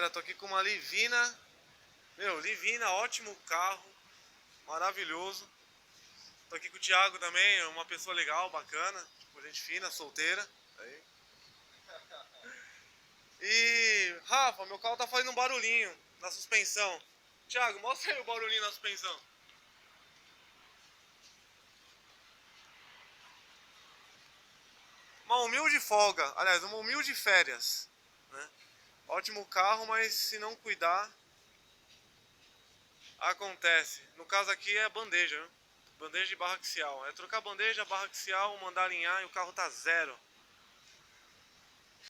galera, tô aqui com uma Livina. Meu, Livina, ótimo carro, maravilhoso. Tô aqui com o Thiago também, uma pessoa legal, bacana, tipo, gente fina, solteira. Aí. E, Rafa, meu carro tá fazendo um barulhinho na suspensão. Thiago, mostra aí o barulhinho na suspensão. Uma humilde folga, aliás, uma humilde férias, né? Ótimo carro, mas se não cuidar, acontece. No caso aqui é bandeja, viu? Bandeja de barra axial. É trocar bandeja, barra axial, mandar alinhar e o carro tá zero.